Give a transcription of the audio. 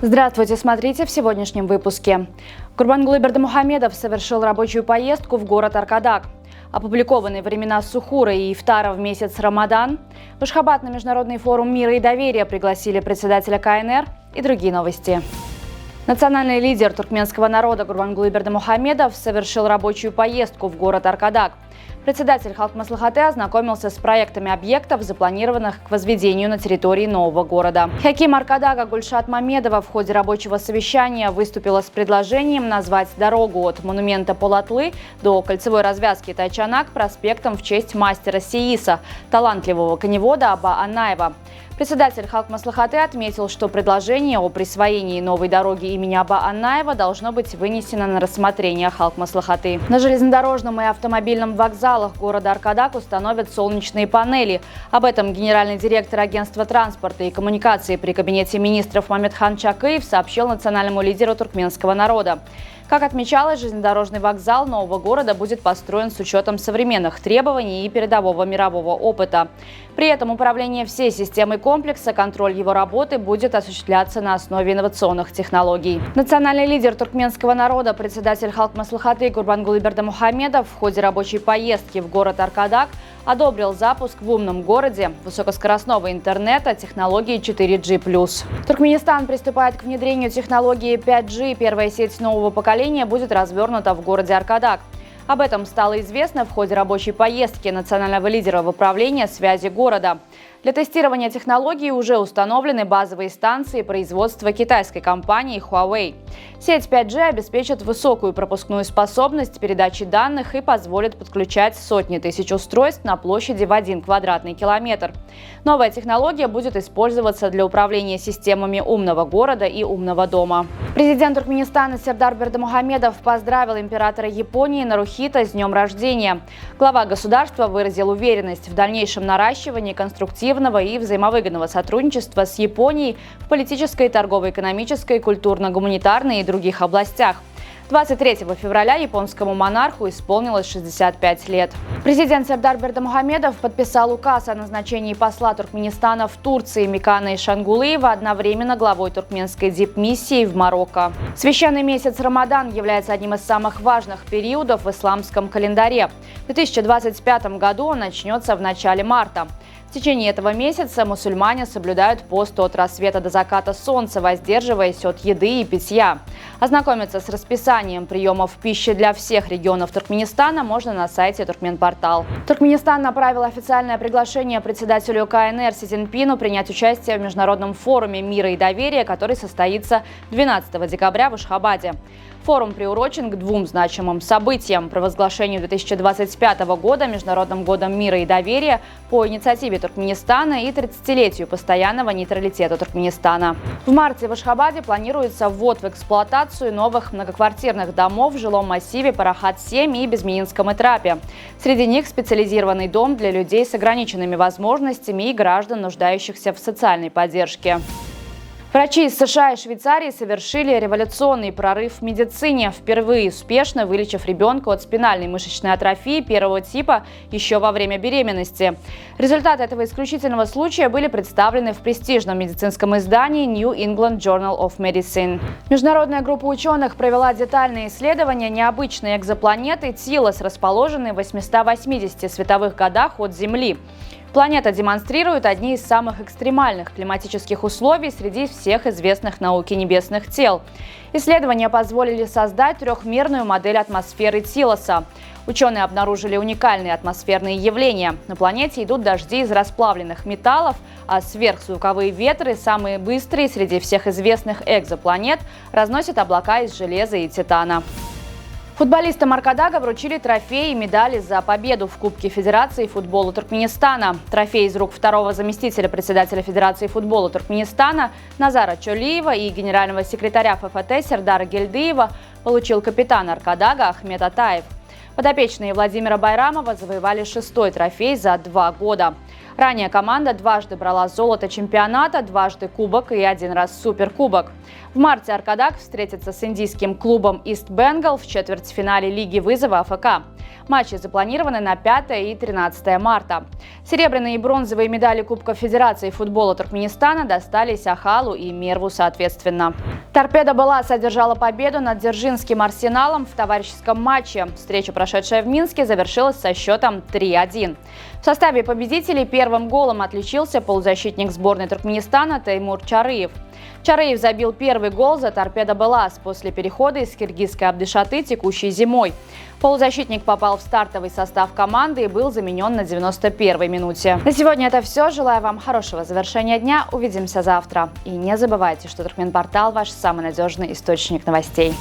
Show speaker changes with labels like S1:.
S1: Здравствуйте, смотрите в сегодняшнем выпуске. Гурбангулы Бердымухамедов совершил рабочую поездку в город Аркадак. Опубликованы времена Сухура и ифтара в месяц Рамадан. В Ашхабад на Международный форум мира и доверия пригласили председателя КНР и другие новости. Национальный лидер туркменского народа Гурбангулы Бердымухамедов совершил рабочую поездку в город Аркадак. Председатель Халк-Маслихаты ознакомился с проектами объектов, запланированных к возведению на территории нового города. Хаким Аркадага Гульшат Мамедова в ходе рабочего совещания выступила с предложением назвать дорогу от монумента Полатлы до кольцевой развязки Тайчанак проспектом в честь мастера Сеиса, талантливого коневода Аба Анаева. Председатель Халк-Маслихаты отметил, что предложение о присвоении новой дороги имени Аба Анаева должно быть вынесено на рассмотрение Халк-Маслихаты. На железнодорожном и автомобильном вокзалах города Аркадак установят солнечные панели. Об этом генеральный директор агентства транспорта и коммуникации при кабинете министров Мамедхан Чакыев сообщил национальному лидеру туркменского народа. Как отмечалось, железнодорожный вокзал нового города будет построен с учетом современных требований и передового мирового опыта. При этом управление всей системой комплекса, контроль его работы будет осуществляться на основе инновационных технологий. Национальный лидер туркменского народа, председатель Халк-Маслихаты Гурбангулы Бердымухамедов в ходе рабочей поездки в город Аркадак одобрил запуск в умном городе высокоскоростного интернета технологии 4G+. Туркменистан приступает к внедрению технологии 5G. Первая сеть нового поколения будет развернута в городе Аркадак. Об этом стало известно в ходе рабочей поездки национального лидера в управление связи города. Для тестирования технологии уже установлены базовые станции производства китайской компании Huawei. Сеть 5G обеспечит высокую пропускную способность передачи данных и позволит подключать сотни тысяч устройств на площади в 1 квадратный километр. Новая технология будет использоваться для управления системами умного города и умного дома. Президент Туркменистана Сердар Бердымухамедов поздравил императора Японии Нарухито с днем рождения. Глава государства выразил уверенность в дальнейшем наращивании конструктивного и взаимовыгодного сотрудничества с Японией в политической, торгово-экономической, культурно-гуманитарной и других областях. 23 февраля японскому монарху исполнилось 65 лет. Президент Сердар Бердымухамедов подписал указ о назначении посла Туркменистана в Турции Микана Ишангулыева одновременно главой туркменской дипмиссии в Марокко. Священный месяц Рамадан является одним из самых важных периодов в исламском календаре. В 2025 году он начнется в начале марта. В течение этого месяца мусульмане соблюдают пост от рассвета до заката солнца, воздерживаясь от еды и питья. Ознакомиться с расписанием приемов пищи для всех регионов Туркменистана можно на сайте Туркменпортал. Туркменистан направил официальное приглашение председателю КНР Си Цзиньпину принять участие в Международном форуме мира и доверия, который состоится 12 декабря в Ашхабаде. Форум приурочен к двум значимым событиям – провозглашению 2025 года Международным годом мира и доверия по инициативе Туркменистана и 30-летию постоянного нейтралитета Туркменистана. В марте в Ашхабаде планируется ввод в эксплуатацию новых многоквартирных домов в жилом массиве Парахат-7 и Безмиинском Итрапе. Среди них специализированный дом для людей с ограниченными возможностями и граждан, нуждающихся в социальной поддержке. Врачи из США и Швейцарии совершили революционный прорыв в медицине, впервые успешно вылечив ребенка от спинальной мышечной атрофии первого типа еще во время беременности. Результаты этого исключительного случая были представлены в престижном медицинском издании New England Journal of Medicine. Международная группа ученых провела детальные исследования необычной экзопланеты Тилос, расположенной в 880 световых годах от Земли. Планета демонстрирует одни из самых экстремальных климатических условий среди всех известных науке небесных тел. Исследования позволили создать трехмерную модель атмосферы Тилоса. Ученые обнаружили уникальные атмосферные явления. На планете идут дожди из расплавленных металлов, а сверхзвуковые ветры, самые быстрые среди всех известных экзопланет, разносят облака из железа и титана. Футболистам Аркадага вручили трофеи и медали за победу в Кубке Федерации футбола Туркменистана. Трофей из рук второго заместителя председателя Федерации футбола Туркменистана Назара Чолиева и генерального секретаря ФФТ Сердара Гельдыева получил капитан Аркадага Ахмед Атаев. Подопечные Владимира Байрамова завоевали 6-й трофей за 2 года. Ранее команда дважды брала золото чемпионата, дважды кубок и 1 раз суперкубок. В марте Аркадак встретится с индийским клубом Ист Бенгал в четвертьфинале Лиги вызова АФК. Матчи запланированы на 5 и 13 марта. Серебряные и бронзовые медали Кубка Федерации футбола Туркменистана достались Ахалу и Мерву соответственно. Торпедо Белас одержала победу над Дзержинским Арсеналом в товарищеском матче. Встреча, прошедшая в Минске, завершилась со счетом 3-1. В составе победителей первым голом отличился полузащитник сборной Туркменистана Теймур Чарыев. Чарыев забил первый гол за Торпедо Белас после перехода из киргизской Абдышаты текущей зимой. Полузащитник попал в стартовый состав команды и был заменен на 91-й минуте. На сегодня это все. Желаю вам хорошего завершения дня. Увидимся завтра. И не забывайте, что Туркменпортал – ваш самый надежный источник новостей.